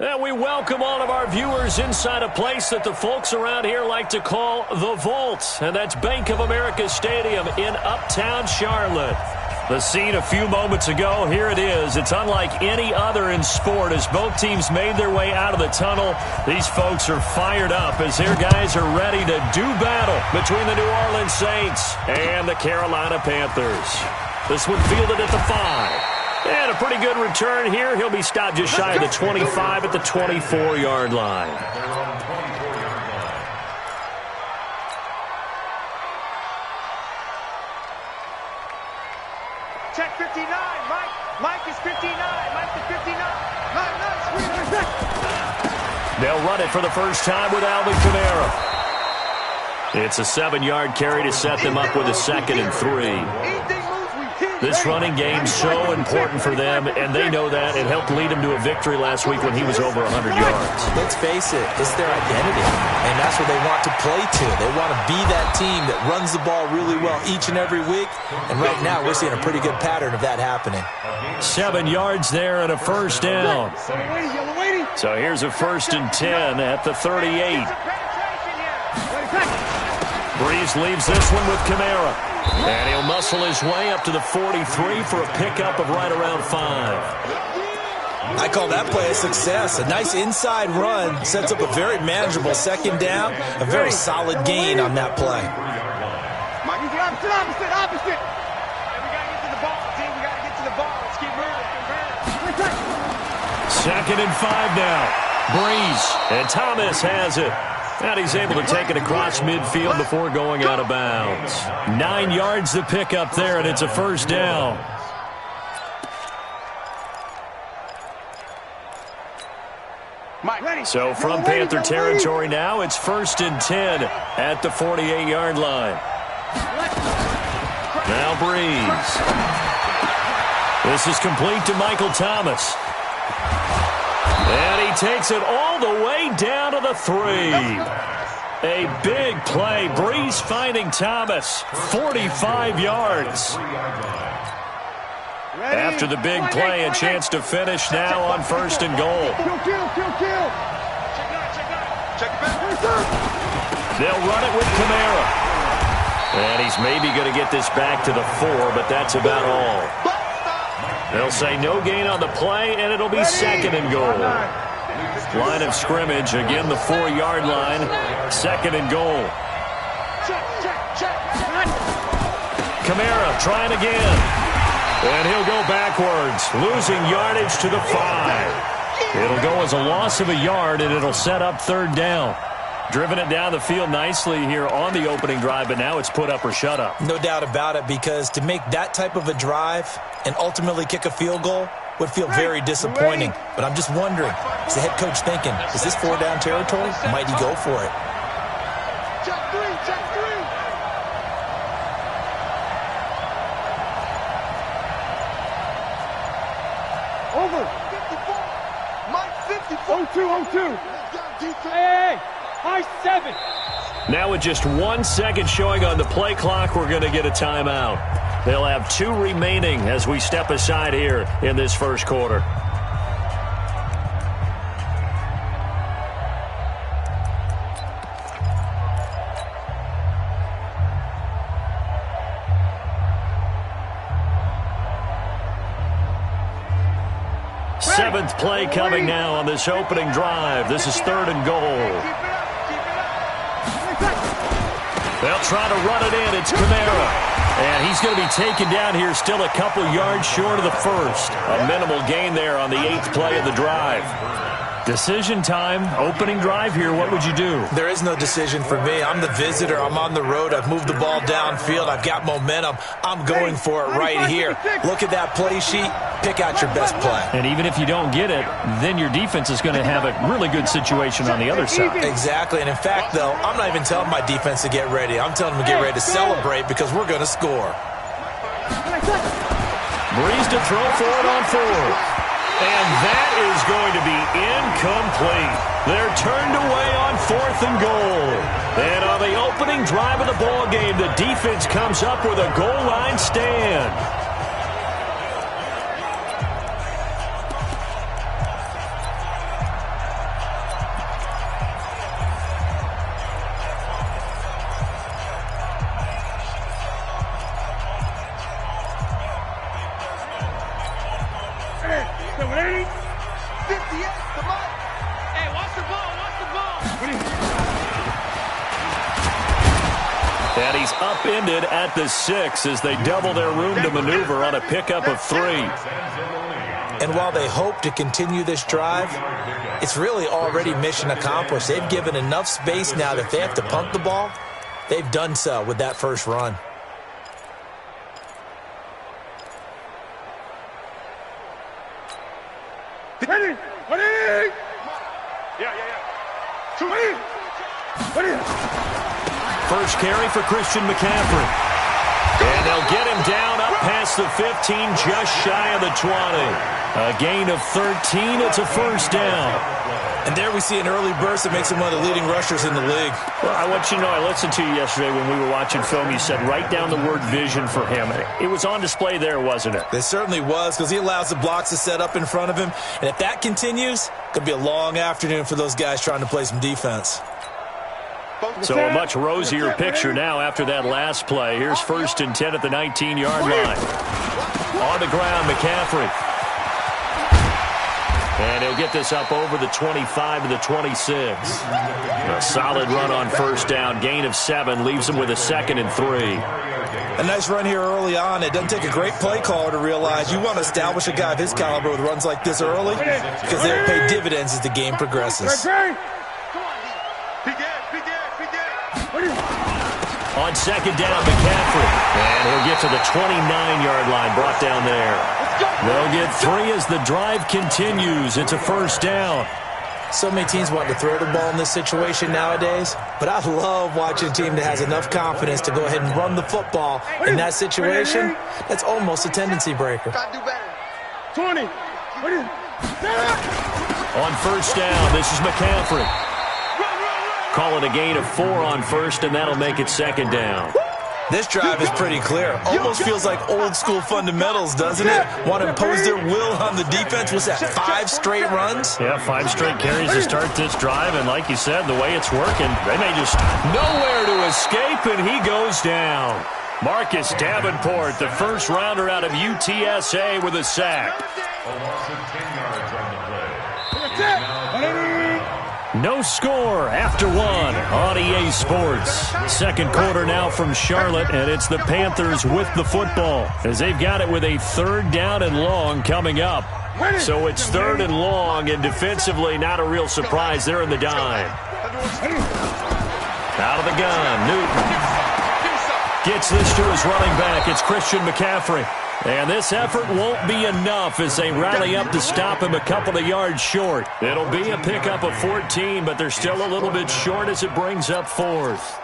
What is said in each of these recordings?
And we welcome all of our viewers inside a place that the folks around here like to call the Vault. And that's Bank of America Stadium in Uptown Charlotte. The scene a few moments ago, here it is. It's unlike any other in sport as both teams made their way out of the tunnel. These folks are fired up as their guys are ready to do battle between the New Orleans Saints and the Carolina Panthers. This one fielded at the 5. And a pretty good return here. He'll be stopped just shy of the 25 at the 24-yard line. Check 59. Mike is 59. Mike is 59. They'll run it for the first time with Alvin Kamara. It's a 7-yard carry to set them up with a 2nd and 3. This running game's so important for them, and they know that. It helped lead them to a victory last week when he was over 100 yards. Let's face it, it's their identity, and that's what they want to play to. They want to be that team that runs the ball really well each and every week, and right now we're seeing a pretty good pattern of that happening. 7 yards there and a first down. So here's a 1st and 10 at the 38. Breeze leaves this one with Kamara. And he'll muscle his way up to the 43 for a pickup of right around 5. I call that play a success. A nice inside run sets up a very manageable 2nd down. A very solid gain on that play. Mike, you can opposite. And we got to get to the ball, team. We got to get to the ball. Let's keep moving. 2nd and 5 now. Breeze. And Thomas has it. And he's able to take it across midfield before going out of bounds. 9 yards to pick up there, and it's a first down. So from Panther territory now, it's 1st and 10 at the 48-yard line. Now Breeze. This is complete to Michael Thomas. And he takes it all the way down to the 3. A big play. Breeze finding Thomas. 45 yards. After the big play, a chance to finish now on 1st and goal. They'll run it with Kamara. And he's maybe going to get this back to the 4, but that's about all. They'll say no gain on the play, and it'll be 2nd and goal. Line of scrimmage, again the 4-yard line. 2nd and goal. Kamara trying again. And he'll go backwards, losing yardage to the 5. It'll go as a loss of a yard, and it'll set up 3rd down. Driven it down the field nicely here on the opening drive, but now it's put up or shut up. No doubt about it, because to make that type of a drive and ultimately kick a field goal would feel very disappointing. But I'm just wondering, is the head coach thinking, is this 4-down territory? Might he go for it? Check 3. Over. 54. Mike 54. 02. Hey. High 7. Now with just 1 second showing on the play clock, we're going to get a timeout. They'll have 2 remaining as we step aside here in this first quarter. Seventh play coming now on this opening drive. This is 3rd and goal. They'll try to run it in. It's Kamara. And he's going to be taken down here still a couple yards short of the 1st. A minimal gain there on the 8th play of the drive. Decision time, opening drive here. What would you do? There is no decision for me. I'm the visitor. I'm on the road. I've moved the ball downfield. I've got momentum. I'm going for it right here. Look at that play sheet. Pick out your best play. And even if you don't get it, then your defense is going to have a really good situation on the other side. Exactly. And in fact, though, I'm not even telling my defense to get ready. I'm telling them to get ready to celebrate because we're going to score. Breeze to throw for it on 4th. And that is going to be incomplete. They're turned away on 4th and goal. And on the opening drive of the ball game, the defense comes up with a goal line stand. And he's upended at the 6 as they double their room to maneuver on a pickup of 3. And while they hope to continue this drive, it's really already mission accomplished. They've given enough space now that if they have to punt the ball, they've done so with that first run. Ready? Ready? Yeah. Ready? First carry for Christian McCaffrey. And they'll get him down up past the 15, just shy of the 20. A gain of 13. It's a first down. And there we see an early burst that makes him one of the leading rushers in the league. Well, I want you to know, I listened to you yesterday when we were watching film. You said write down the word vision for him. It was on display there, wasn't it? It certainly was, because he allows the blocks to set up in front of him. And if that continues, it could be a long afternoon for those guys trying to play some defense. So a much rosier picture now after that last play. Here's 1st and 10 at the 19-yard line. On the ground, McCaffrey. And he'll get this up over the 25 to the 26. A solid run on first down. Gain of 7 leaves him with a 2nd and 3. A nice run here early on. It doesn't take a great play caller to realize you want to establish a guy of his caliber with runs like this early, because they'll pay dividends as the game progresses. On 2nd down, McCaffrey. And he'll get to the 29-yard line, brought down there. They'll get 3 as the drive continues. It's a first down. So many teams want to throw the ball in this situation nowadays, but I love watching a team that has enough confidence to go ahead and run the football in that situation. That's almost a tendency breaker. 20. On first down, this is McCaffrey. Call it a gain of 4 on first, and that'll make it 2nd down. This drive is pretty clear. Almost feels like old school fundamentals, doesn't it? Want to impose their will on the defense. Was that 5 straight runs? Yeah, 5 straight carries to start this drive, and like you said, the way it's working, they may just nowhere to escape, and he goes down. Marcus Davenport, the first rounder out of UTSA, with a sack. No score after 1 on EA Sports. Second quarter now from Charlotte, and it's the Panthers with the football as they've got it with a 3rd down and long coming up. So it's 3rd and long, and defensively not a real surprise. They're in the dime. Out of the gun, Newton gets this to his running back. It's Christian McCaffrey. And this effort won't be enough as they rally up to stop him a couple of yards short. It'll be a pickup of 14, but they're still a little bit short as it brings up 4th.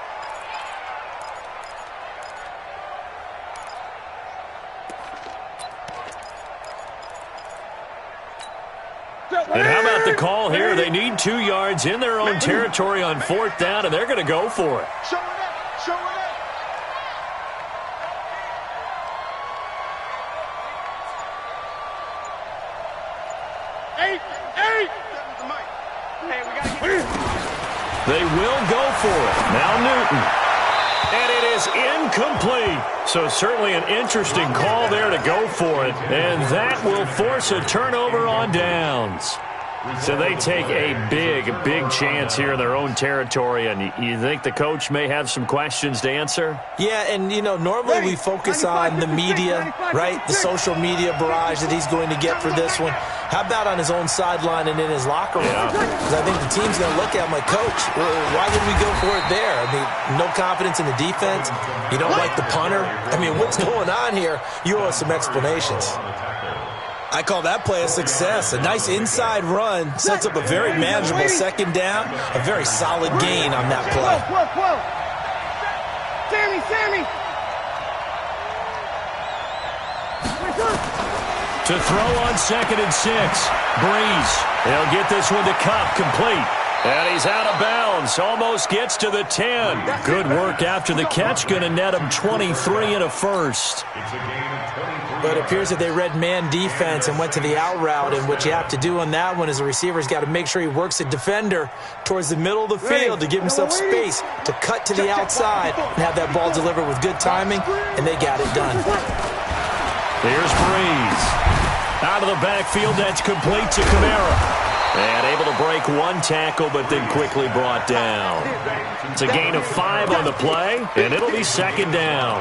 And how about the call here? They need 2 yards in their own territory on 4th down, and they're going to go for it. Show it up. Show it up. 8. They will go for it. Now Newton. And it is incomplete. So certainly an interesting call there to go for it. And that will force a turnover on downs. So they take a big chance here in their own territory. And you think the coach may have some questions to answer? Yeah, and, you know, normally we focus on the media, right? The social media barrage that he's going to get for this one. How about on his own sideline and in his locker room? Because I think the team's going to look at him like, Coach, why would we go for it there? I mean, no confidence in the defense. You don't like the punter. I mean, what's going on here? You owe us some explanations. I call that play a success. A nice inside run sets up a very manageable 2nd down. A very solid gain on that play. Whoa. Sammy. To throw on 2nd and 6. Breeze. He'll get this one to Cup, complete. And he's out of bounds. Almost gets to the 10. Good work after the catch. Going to net him 23 and a first. But it appears that they read man defense and went to the out route. And what you have to do on that one is the receiver's got to make sure he works a defender towards the middle of the field to give himself space to cut to the outside and have that ball delivered with good timing. And they got it done. Here's Breeze. Out of the backfield, that's complete to Kamara. And able to break one tackle, but then quickly brought down. It's a gain of 5 on the play, and it'll be second down.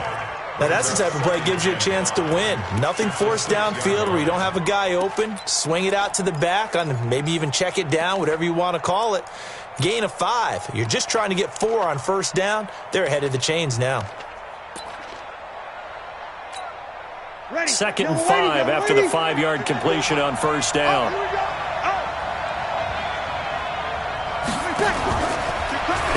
Now, that's the type of play that gives you a chance to win. Nothing forced downfield where you don't have a guy open. Swing it out to the back, on maybe even check it down, whatever you want to call it. Gain of 5. You're just trying to get 4 on first down. They're ahead of the chains now. Second and 5 after the 5-yard completion on first down.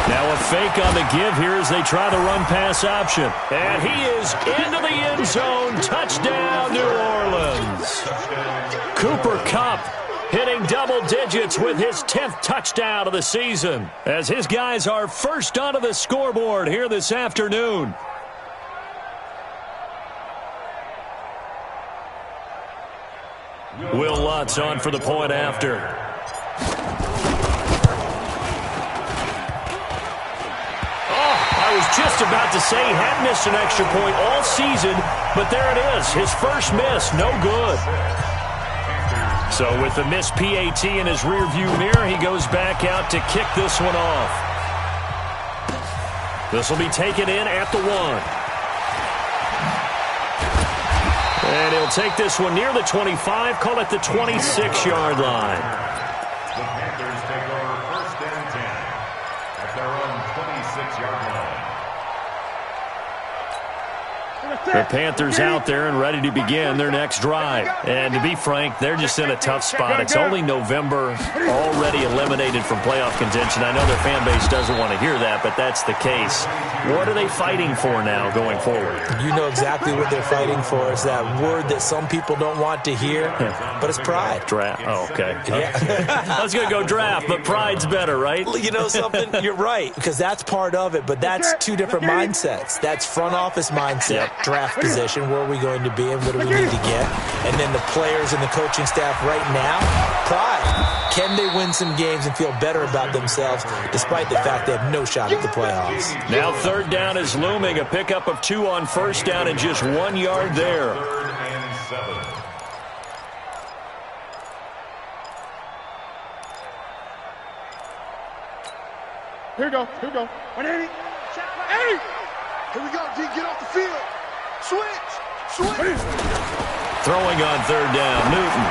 Now a fake on the give here as they try the run-pass option. And he is into the end zone. Touchdown, New Orleans. Cooper Kupp hitting double digits with his 10th touchdown of the season, as his guys are first onto the scoreboard here this afternoon. Will Lutz on for the point after. I was just about to say he had missed an extra point all season, but there it is. His first miss, no good. So with the missed PAT in his rearview mirror, he goes back out to kick this one off. This will be taken in at the 1. And he'll take this one near the 25, call it the 26-yard line. The Panthers take over first and 10 at their own 26-yard line. The Panthers out there and ready to begin their next drive. And to be frank, they're just in a tough spot. It's only November, already eliminated from playoff contention. I know their fan base doesn't want to hear that, but that's the case. What are they fighting for now going forward? You know exactly what they're fighting for. It's that word that some people don't want to hear, but it's pride. Draft. Oh, okay. Yeah. I was going to go draft, but pride's better, right? You know something? You're right, because that's part of it, but that's two different mindsets. That's front office mindset, draft position, where are we going to be and what do we need to get? And then the players and the coaching staff right now, pride. Can they win some games and feel better about themselves despite the fact they have no shot at the playoffs? Now third down is looming. A pickup of 2 on first down and just 1 yard there. 3rd and 7. Here we go. 180. 80. Here we go, D. Get off the field. Switch. Throwing on third down, Newton.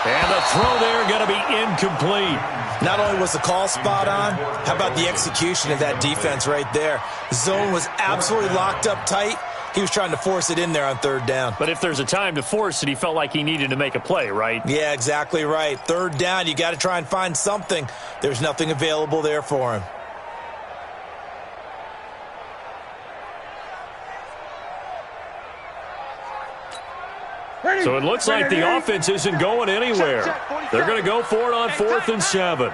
And the throw there going to be incomplete. Not only was the call spot on, how about the execution of that defense right there? The zone was absolutely locked up tight. He was trying to force it in there on third down. But if there's a time to force it, he felt like he needed to make a play, right? Yeah, exactly right. Third down, you got to try and find something. There's nothing available there for him. So it looks like the offense isn't going anywhere. They're going to go for it on 4th and 7.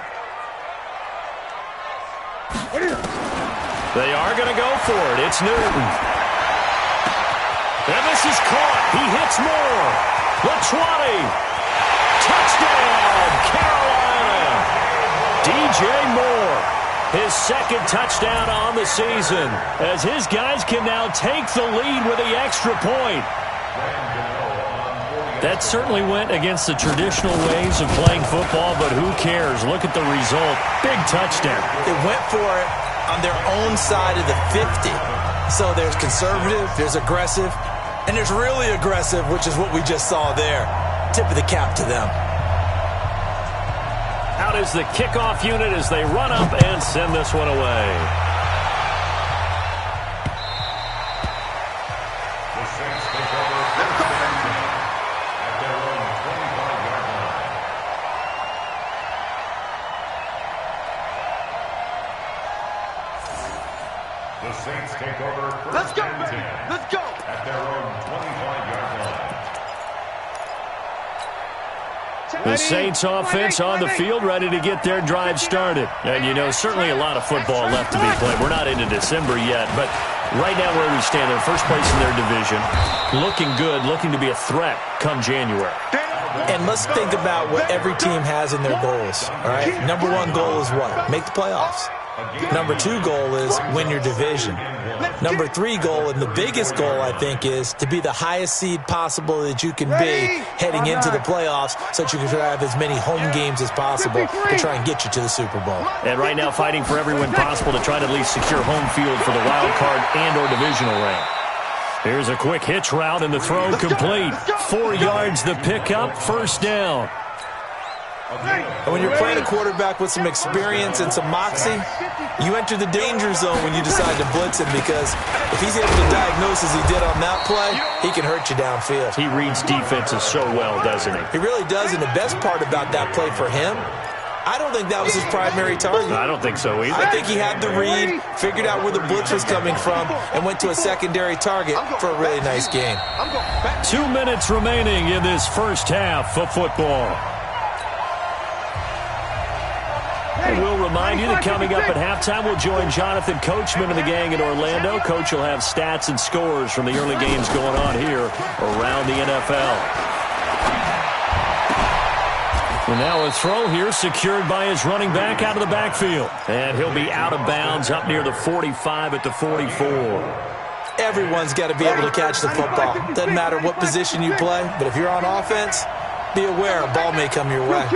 They are going to go for it. It's Newton. And this is caught. He hits more. The 20. Touchdown, Carolina. DJ Moore. His second touchdown on the season, as his guys can now take the lead with the extra point. That certainly went against the traditional ways of playing football, but who cares? Look at the result. Big touchdown. They went for it on their own side of the 50. So there's conservative, there's aggressive, and there's really aggressive, which is what we just saw there. Tip of the cap to them. Out is the kickoff unit as they run up and send this one away. The Saints take over first Let's go, and 10 baby. Let's go. at their own 25-yard line. The Saints offense on the field, ready to get their drive started. And, you know, certainly a lot of football left to be played. We're not into December yet, but right now where we stand, they're first place in their division. Looking good, looking to be a threat come January. And let's think about what every team has in their goals, all right? Number one goal is what? Make the playoffs. Number 2 goal is win your division. Number 3 goal, and the biggest goal, I think, is to be the highest seed possible that you can be heading into the playoffs so that you can have as many home games as possible to try and get you to the Super Bowl. And right now fighting for every win possible to try to at least secure home field for the wild card and or divisional rank. Here's a quick hitch route and the throw complete. 4 yards the pickup, first down. And when you're playing a quarterback with some experience and some moxie, you enter the danger zone when you decide to blitz him, because if he's able to diagnose as he did on that play, he can hurt you downfield. He reads defenses so well, doesn't he? He really does, and the best part about that play for him, I don't think that was his primary target. I don't think so either. I think he had the read, figured out where the blitz was coming from, and went to a secondary target for a really nice game. 2 minutes remaining in this first half of football. And we'll remind you that coming up at halftime, we'll join Jonathan Coachman and the gang in Orlando. Coach will have stats and scores from the early games going on here around the NFL. And now a throw here secured by his running back out of the backfield. And he'll be out of bounds up near the 45 at the 44. Everyone's got to be able to catch the football. Doesn't matter what position you play, but if you're on offense, be aware a ball may come your way.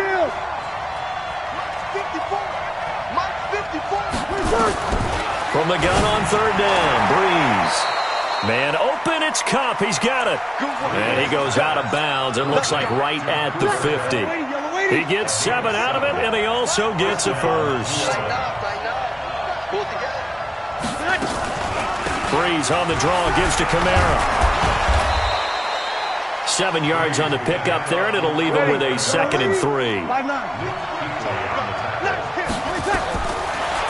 From the gun on third down, Breeze. Man open, it's Kupp. He's got it. And he goes out of bounds and looks like right at the 50. He gets 7 out of it, and he also gets a first. Breeze on the draw, gives to Kamara. 7 yards on the pickup there, and it'll leave him with a 2nd and 3.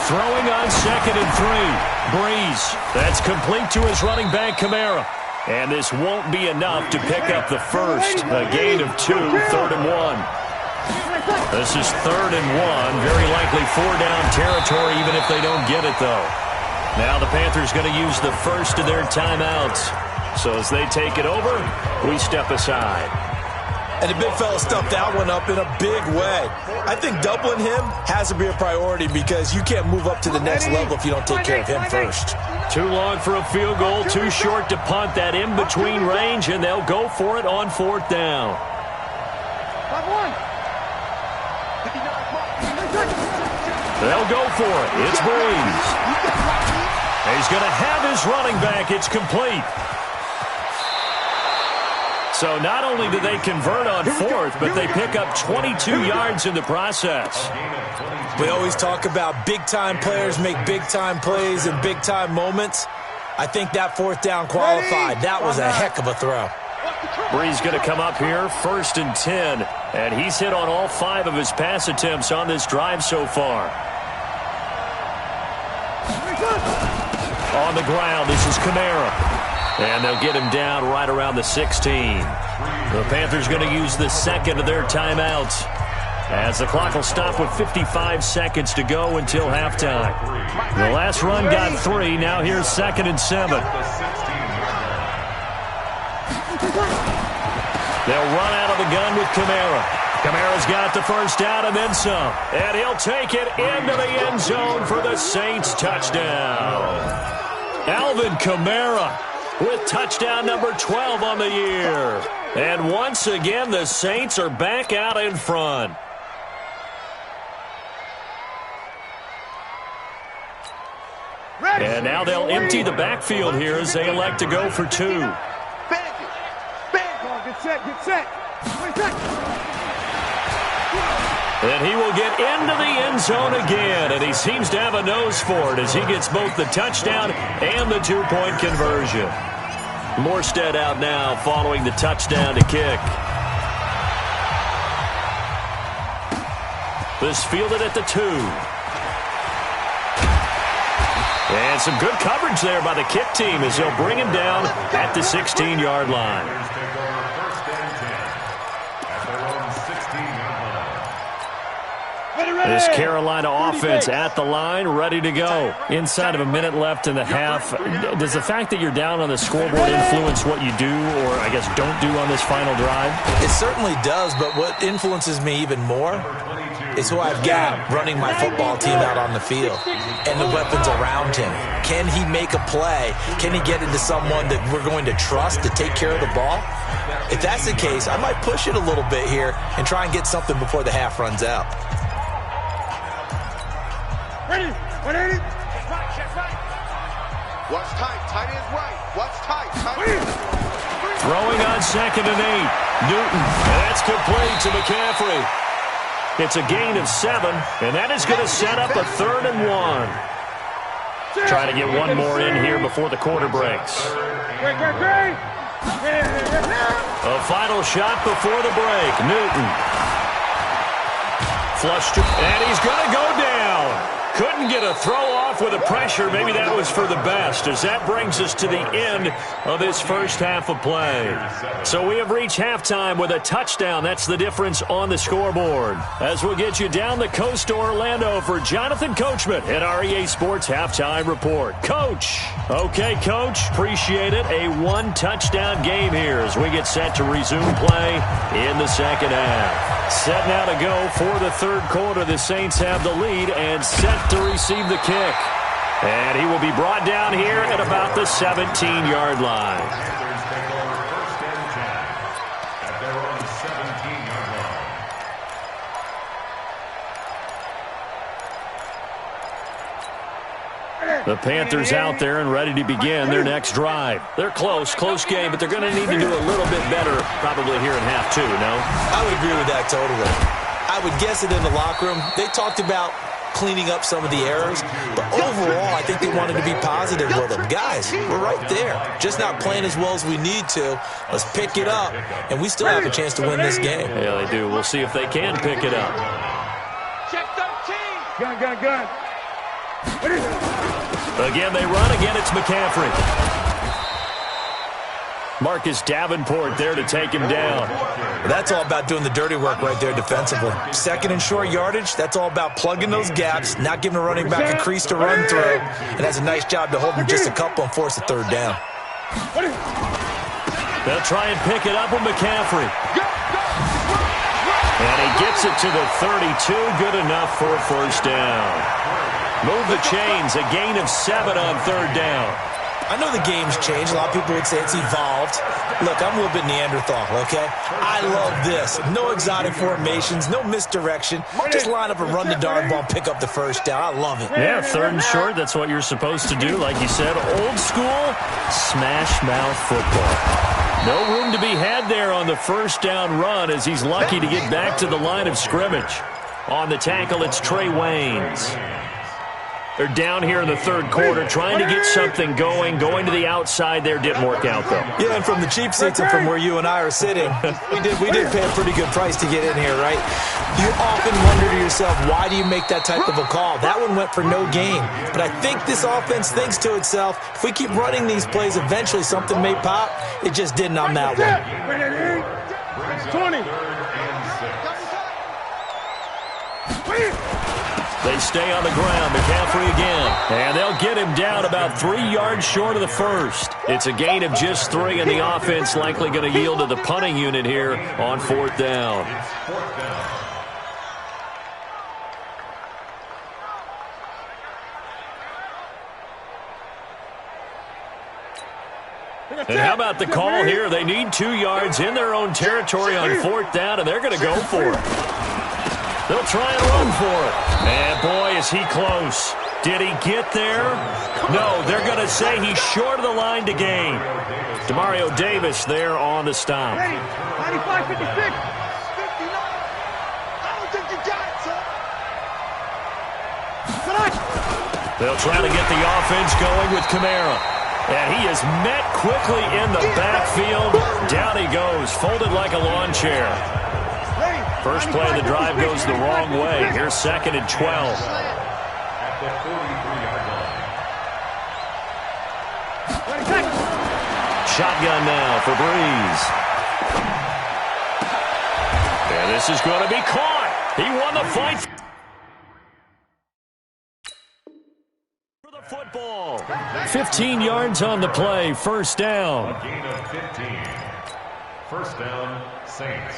Throwing on 2nd and 3. Breeze. That's complete to his running back, Kamara. And this won't be enough to pick up the first. A gain of 2, 3rd and 1. This is 3rd and 1. Very likely 4-down territory, even if they don't get it, though. Now the Panthers going to use the first of their timeouts. So as they take it over, we step aside. And the big fella stuffed that one up in a big way. I think doubling him has to be a priority, because you can't move up to the next level if you don't take care of him first. Too long for a field goal, too short to punt. That in-between range, and they'll go for it on 4th down. They'll go for it. It's Breeze. He's going to have his running back. It's complete. So not only do they convert on 4th, but they pick up 22 yards in the process. We always talk about big-time players make big-time plays in big-time moments. I think that 4th down qualified. That was a heck of a throw. Breeze going to come up here, 1st and 10. And he's hit on all 5 of his pass attempts on this drive so far. On the ground, this is Kamara. And they'll get him down right around the 16. The Panthers going to use the 2nd of their timeouts, as the clock will stop with 55 seconds to go until halftime. The last run got 3. Now here's 2nd and 7. They'll run out of the gun with Kamara. Kamara's got the first down and then some. And he'll take it into the end zone for the Saints touchdown. Alvin Kamara with touchdown number 12 on the year. And once again, the Saints are back out in front. And now they'll empty the backfield here as they elect to go for 2. Get set. And he will get into the end zone again, and he seems to have a nose for it as he gets both the touchdown and the 2-point conversion. Morstead out now following the touchdown to kick. This fielded at the 2. And some good coverage there by the kick team as they'll bring him down at the 16-yard line. This Carolina offense at the line, ready to go. Inside of a minute left in the half. Does the fact that you're down on the scoreboard influence what you do, or I guess don't do on this final drive? It certainly does, but what influences me even more is who I've got running my football team out on the field and the weapons around him. Can he make a play? Can he get into someone that we're going to trust to take care of the ball? If that's the case, I might push it a little bit here and try and get something before the half runs out. Ready? 180. Check right. Watch tight. Tight is right. Watch tight. Throwing on 2nd and 8. Newton. And that's complete to McCaffrey. It's a gain of 7, and that is going to set up a 3rd and 1. Try to get one more in here before the quarter breaks. A final shot before the break. Newton. Flushed, and he's going to go down. Couldn't get a throw off with the pressure. Maybe that was for the best, as that brings us to the end of this first half of play. So we have reached halftime with a touchdown. That's the difference on the scoreboard. As we'll get you down the coast to Orlando for Jonathan Coachman at our EA Sports Halftime Report. Coach. Okay, Coach. Appreciate it. A one-touchdown game here as we get set to resume play in the second half. Set now to go for the third quarter. The Saints have the lead and set to receive the kick. And he will be brought down here at about the 17-yard line. The Panthers out there and ready to begin their next drive. They're close game, but they're going to need to do a little bit better probably here in half two, no? I would agree with that totally. I would guess it in the locker room. They talked about cleaning up some of the errors, but overall, I think they wanted to be positive with them. Guys, we're right there. Just not playing as well as we need to. Let's pick it up, and we still have a chance to win this game. Yeah, they do. We'll see if they can pick it up. Check 13. Gun. What is it? Again, they run. Again, it's McCaffrey. Marcus Davenport there to take him down. That's all about doing the dirty work right there defensively. Second and short yardage, that's all about plugging those gaps, not giving a running back a crease to run through, and has a nice job to hold him just a couple and force a third down. They'll try and pick it up with McCaffrey. And he gets it to the 32. Good enough for a first down. Move the chains, a gain of 7 on third down. I know the game's changed. A lot of people would say it's evolved. Look, I'm a little bit Neanderthal, okay? I love this. No exotic formations, no misdirection. Just line up and run the darn ball, pick up the first down. I love it. Yeah, third and short, that's what you're supposed to do. Like you said, old school, smash mouth football. No room to be had there on the first down run as he's lucky to get back to the line of scrimmage. On the tackle, it's Trey Waynes. They're down here in the third quarter, trying to get something going. Going to the outside there didn't work out, though. Yeah, and from the cheap seats and from where you and I are sitting, we did pay a pretty good price to get in here, right? You often wonder to yourself, why do you make that type of a call? That one went for no gain. But I think this offense thinks to itself, if we keep running these plays, eventually something may pop. It just didn't on that one. 20. They stay on the ground. McCaffrey again. And they'll get him down about 3 yards short of the first. It's a gain of just 3, and the offense likely going to yield to the punting unit here on fourth down. And how about the call here? They need 2 yards in their own territory on fourth down, and they're going to go for it. They'll try and run for it. And, boy, is he close. Did he get there? No, they're going to say he's short of the line to gain. Demario Davis there on the stop. 95-56. 59. I don't think you got it, son. They'll try to get the offense going with Kamara. And he is met quickly in the backfield. Down he goes, folded like a lawn chair. First play of the drive goes the wrong way. Here's 2nd and 12. At the 43-yard line. Shotgun now for Breeze. And this is going to be caught. He won the fight for the football. 15 yards on the play. First down. A gain of 15. First down, Saints.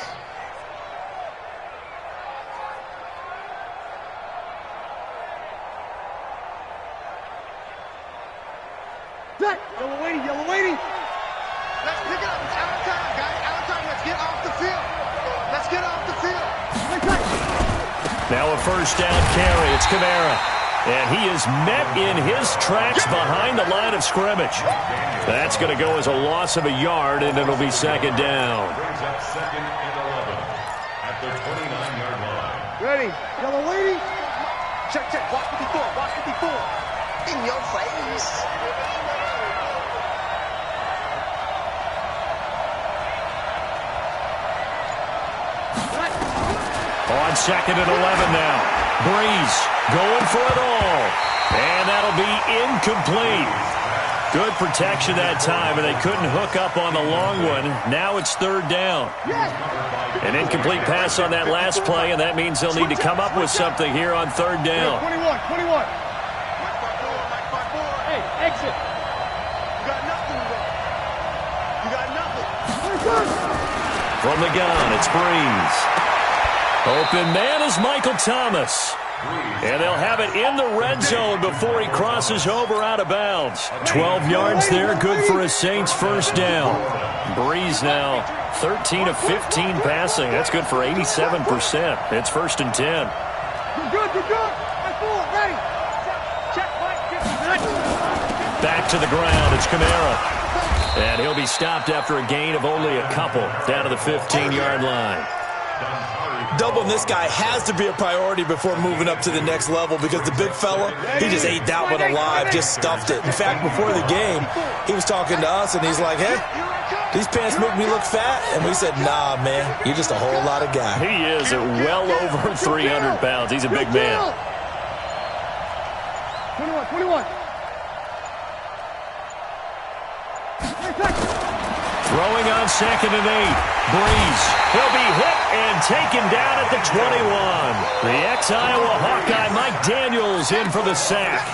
Yellow lady, yellow lady. Let's pick it up. It's out of time, guys. Out of time. Let's get off the field. Let's get off the field. Now a first down carry. It's Kamara. And he is met in his tracks behind the line of scrimmage. That's going to go as a loss of a yard, and it'll be second down. Brings up second and 11 at the 29-yard line. Ready. Yellow lady. Check, check. Watch 54. Watch 54. In your face. On second and 11 now. Breeze going for it all. And that'll be incomplete. Good protection that time, and they couldn't hook up on the long one. Now it's third down. An incomplete pass on that last play, and that means they'll need to come up with something here on third down. 21, 21. Hey, exit. You got nothing. You got nothing. From the gun, it's Breeze. Open man is Michael Thomas. And they'll have it in the red zone before he crosses over out of bounds. 12 yards there, good for a Saints first down. Breeze now 13 of 15 passing. That's good for 87%. It's first and 10. You're good, you're good. Ready. Check, Back to the ground, it's Kamara. And he'll be stopped after a gain of only a couple down to the 15-yard line. Doubling this guy has to be a priority before moving up to the next level because the big fella, he just ate that one alive, just stuffed it. In fact, before the game, he was talking to us, and he's like, hey, these pants make me look fat. And we said, nah, man, you're just a whole lot of guy. He is at well over 300 pounds. He's a big man. 21, 21. Throwing on second and 8. Breeze. He'll be hit and taken down at the 21. The ex-Iowa Hawkeye Mike Daniels in for the sack.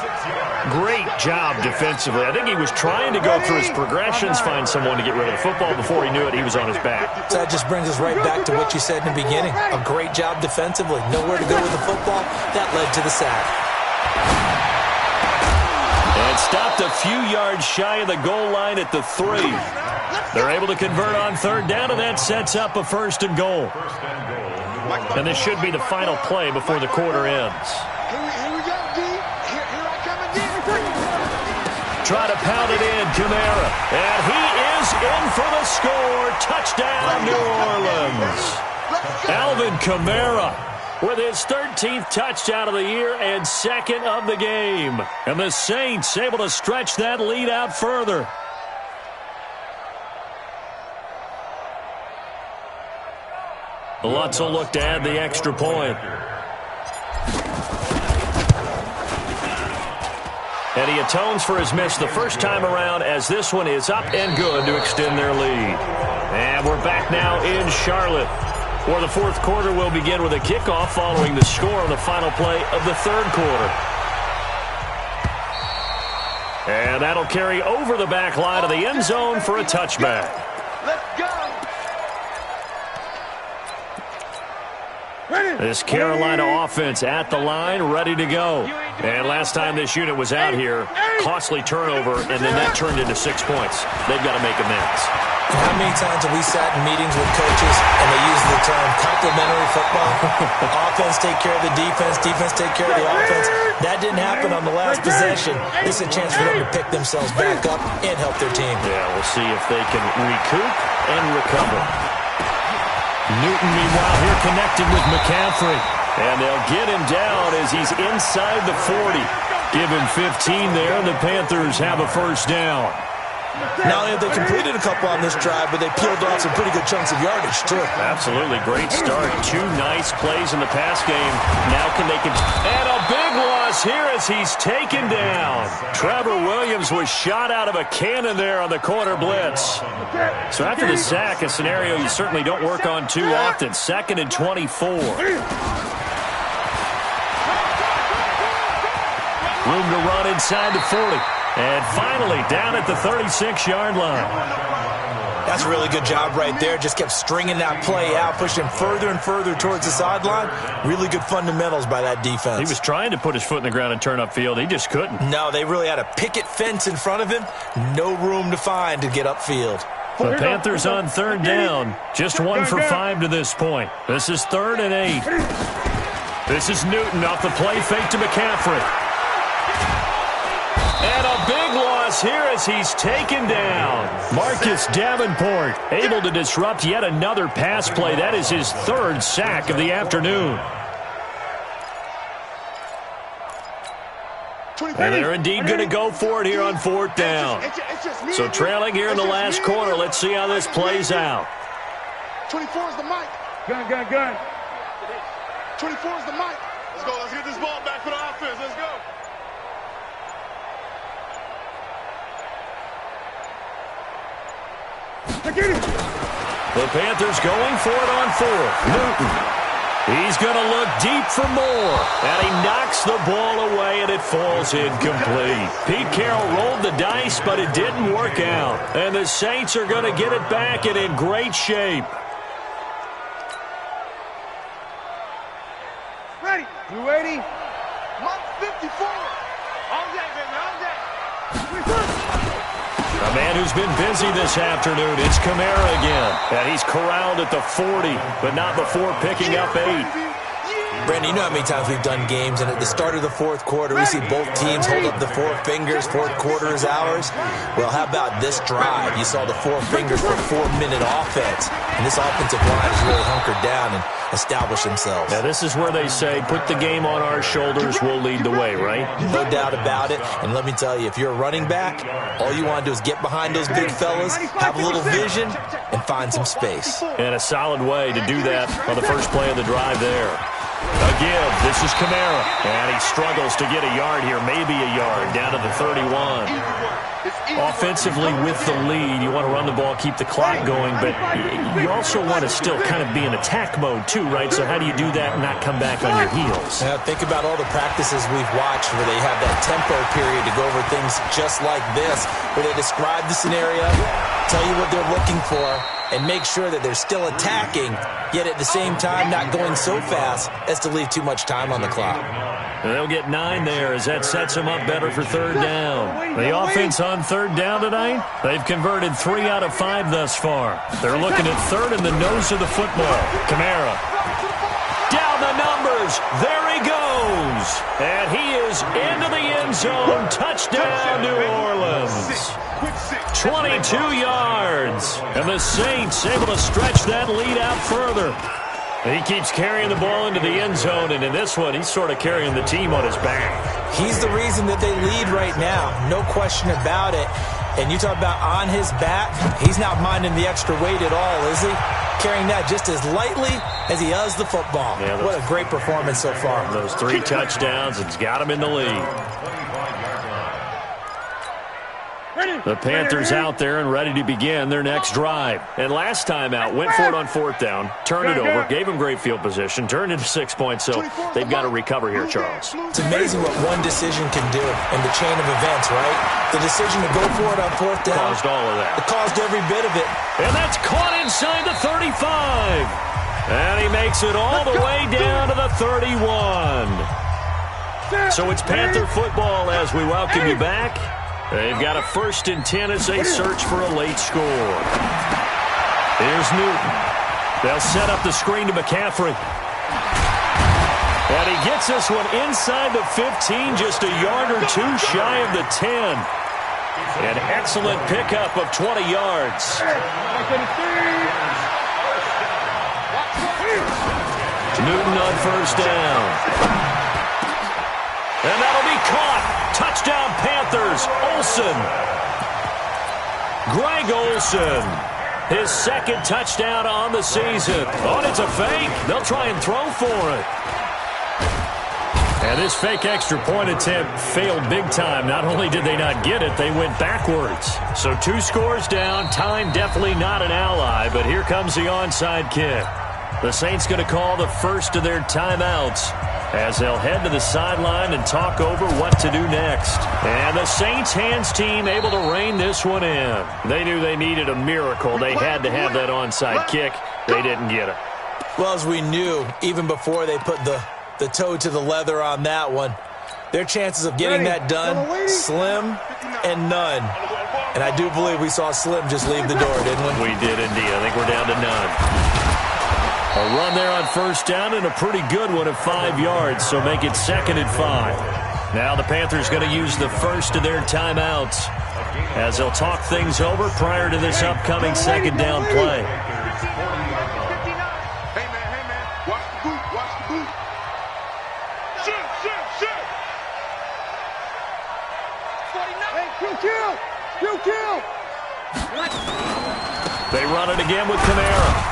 Great job defensively. I think he was trying to go through his progressions, find someone to get rid of the football. Before he knew it, he was on his back. So that just brings us right back to what you said in the beginning. A great job defensively. Nowhere to go with the football. That led to the sack. And stopped a few yards shy of the goal line at the 3. They're able to convert on third down, and that sets up a first and goal. And this should be the final play before the quarter ends. Here we go, D. Here I come again. Try to pound it in, Kamara. And he is in for the score. Touchdown, New Orleans. Alvin Kamara with his 13th touchdown of the year and second of the game. And the Saints able to stretch that lead out further. Lutz will look to add the extra point. And he atones for his miss the first time around as this one is up and good to extend their lead. And we're back now in Charlotte, where the fourth quarter will begin with a kickoff following the score on the final play of the third quarter. And that'll carry over the back line of the end zone for a touchback. Let's go. This Carolina offense at the line, ready to go. And last time this unit was out here, costly turnover, and then that turned into 6 points. They've got to make amends. How many times have we sat in meetings with coaches and they use the term complementary football? Offense take care of the defense, defense take care of the offense. That didn't happen on the last possession. This is a chance for them to pick themselves back up and help their team. Yeah, we'll see if they can recoup and recover. Newton, meanwhile, here connected with McCaffrey. And they'll get him down as he's inside the 40. Give him 15 there, and the Panthers have a first down. Not only have they completed a couple on this drive, but they peeled off some pretty good chunks of yardage, too. Absolutely. Great start. 2 nice plays in the pass game. Now can they... And a big loss here as he's taken down. Trevor Williams was shot out of a cannon there on the corner blitz. So after the sack, a scenario you certainly don't work on too often. 2nd and 24. Room to run inside the 40. And finally, down at the 36-yard line. That's a really good job right there. Just kept stringing that play out, pushing further and further towards the sideline. Really good fundamentals by that defense. He was trying to put his foot in the ground and turn upfield. He just couldn't. No, they really had a picket fence in front of him. No room to find to get upfield. The Panthers on third down. Just 1 for 5 to this point. This is 3rd and 8. This is Newton off the play fake to McCaffrey. And a big loss here as he's taken down. Marcus Davenport able to disrupt yet another pass play. That is his 3rd sack of the afternoon. And they're indeed going to go for it here on 4th down. So trailing here in the last quarter. Let's see how this plays out. 24 is the mic. Gun. 24 is the mic. Let's go. Let's get this ball back for the offense. Let's go. The Panthers going for it on 4th. Newton. He's going to look deep for more. And he knocks the ball away, and it falls incomplete. Pete Carroll rolled the dice, but it didn't work out. And the Saints are going to get it back and in great shape. Ready. You ready? Mark 54. All day, baby. All day. A man who's been busy this afternoon. It's Kamara again. And he's corralled at the 40, but not before picking up 8. Brandon, you know how many times we've done games, and at the start of the 4th quarter, we see both teams hold up the 4 fingers, 4th quarter is ours. Well, how about this drive? You saw the 4 fingers for 4-minute offense, and this offensive line has really hunkered down and established themselves. Now, this is where they say, put the game on our shoulders, we'll lead the way, right? No doubt about it, and let me tell you, if you're a running back, all you want to do is get behind those big fellas, have a little vision, and find some space. And a solid way to do that on the first play of the drive there. Again, this is Kamara, and he struggles to get a yard here, maybe a yard, down to the 31. Offensively with the lead, you want to run the ball, keep the clock going, but you also want to still kind of be in attack mode too, right? So how do you do that and not come back on your heels? Now, think about all the practices we've watched where they have that tempo period to go over things just like this, where they describe the scenario, tell you what they're looking for, and make sure that they're still attacking, yet at the same time not going so fast as to leave too much time on the clock. And they'll get 9 there as that sets them up better for 3rd down. The offense on 3rd down tonight, they've converted 3 out of 5 thus far. They're looking at 3rd in the nose of the football. Kamara. Down the numbers. There he goes. And he is into the end zone. Touchdown, New Orleans. 22 yards. And the Saints able to stretch that lead out further. He keeps carrying the ball into the end zone, and in this one, he's sort of carrying the team on his back. He's the reason that they lead right now. No question about it. And you talk about on his back, he's not minding the extra weight at all, is he? Carrying that just as lightly as he does the football. Yeah, what a great performance so far. Those 3 touchdowns, it's got him in the lead. The Panthers out there and ready to begin their next drive. And last time out, went for it on 4th down, turned it over, gave them great field position, turned into 6 points, so they've got to recover here, Charles. It's amazing what one decision can do in the chain of events, right? The decision to go for it on 4th down. Caused all of that. It caused every bit of it. And that's caught inside the 35. And he makes it all the way down to the 31. So it's Panther football as we welcome you back. They've got a 1st and 10 as they search for a late score. Here's Newton. They'll set up the screen to McCaffrey. And he gets this one inside the 15, just a yard or 2 shy of the 10. An excellent pickup of 20 yards. Newton on 1st down. And that'll be caught. Touchdown Panthers. Olsen. Greg Olsen. His 2nd touchdown on the season. Oh, it's a fake. They'll try and throw for it. And this fake extra point attempt failed big time. Not only did they not get it, they went backwards. So 2 scores down. Time definitely not an ally, but here comes the onside kick. The Saints going to call the first of their timeouts. as they'll head to the sideline and talk over what to do next. And the Saints hands team able to rein this one in. They knew they needed a miracle. They had to have that onside kick. They didn't get it. Well, as we knew, even before they put the toe to the leather on that one, their chances of getting that done, slim and none. And I do believe we saw Slim just leave the door, didn't we? We did indeed. I think we're down to none. A run there on first down and a pretty good one at 5 yards, so make it 2nd and 5. Now the Panthers going to use the first of their timeouts as they'll talk things over prior to this upcoming 2nd down play. Hey, man, watch the boot, watch the boot. Shoot. 49. Hey, kill. They run it again with Kamara.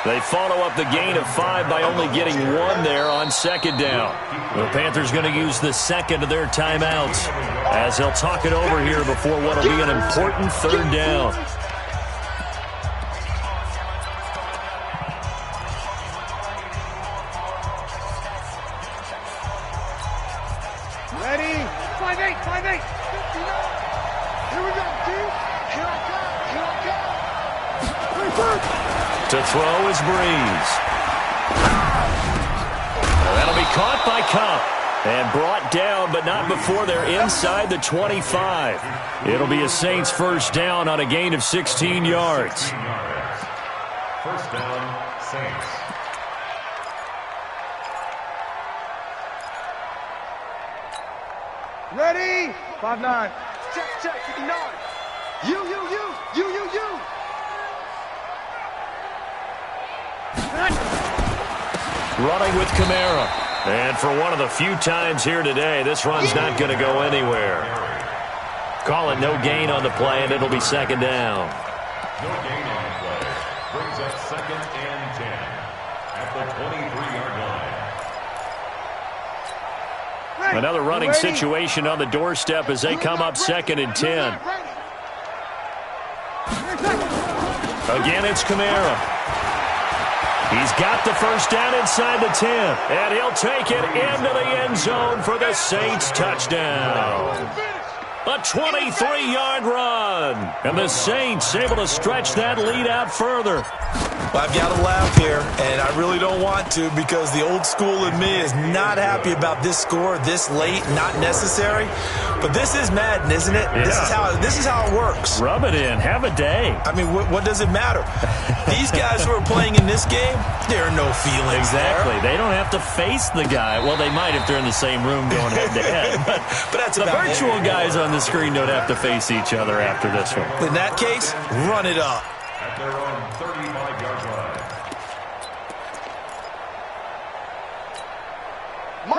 They follow up the gain of 5 by only getting 1 there on 2nd down. The Panthers going to use the second of their timeouts as they'll talk it over here before what will be an important 3rd down. Ready? 5-8. Here we go, team. Here I come. To throw is Breeze. That'll be caught by Cup and brought down, but not before they're inside the 25. It'll be a Saints 1st down on a gain of 16 yards. 1st down, Saints. Ready? 5-9. Check, 59. You. Running with Kamara. And for one of the few times here today, this run's not going to go anywhere. Call it no gain on the play, and it'll be 2nd down. No gain on the play. Brings up 2nd and 10 at the 23-yard line. Another running situation on the doorstep as they come up 2nd and 10. Again, it's Kamara. He's got the 1st down inside the 10, and he'll take it into the end zone for the Saints touchdown. A 23-yard run, and the Saints able to stretch that lead out further. Well, I've got to laugh here, and I really don't want to because the old school in me is not happy about this score this late, not necessary. But this is Madden, isn't it? Yeah. This is how it works. Rub it in. Have a day. I mean, what does it matter? These guys who are playing in this game, there are no feelings Exactly. there. They don't have to face the guy. Well, they might if they're in the same room going head-to-head. But that's the about virtual it. guys on the screen don't have to face each other after this one. In that case, run it up. At their own 35-yard line.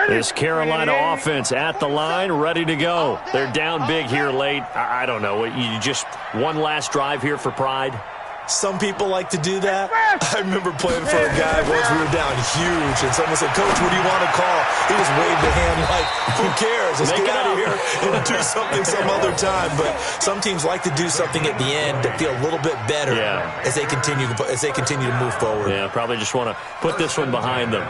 This Carolina offense at the line, ready to go. They're down big here late. I don't know. You just one last drive here for pride? Some people like to do that. I remember playing for a guy once we were down huge, and someone said, "Coach, what do you want to call?" He just waved a hand like, "Who cares? Let's get out of here and do something some other time." But some teams like to do something at the end to feel a little bit better as they continue to move forward. Yeah, probably just want to put this one behind them.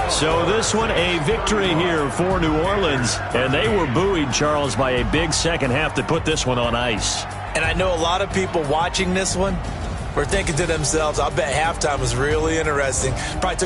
So this one, a victory here for New Orleans. And they were buoyed, Charles, by a big second half to put this one on ice. And I know a lot of people watching this one were thinking to themselves, I bet halftime was really interesting. Probably took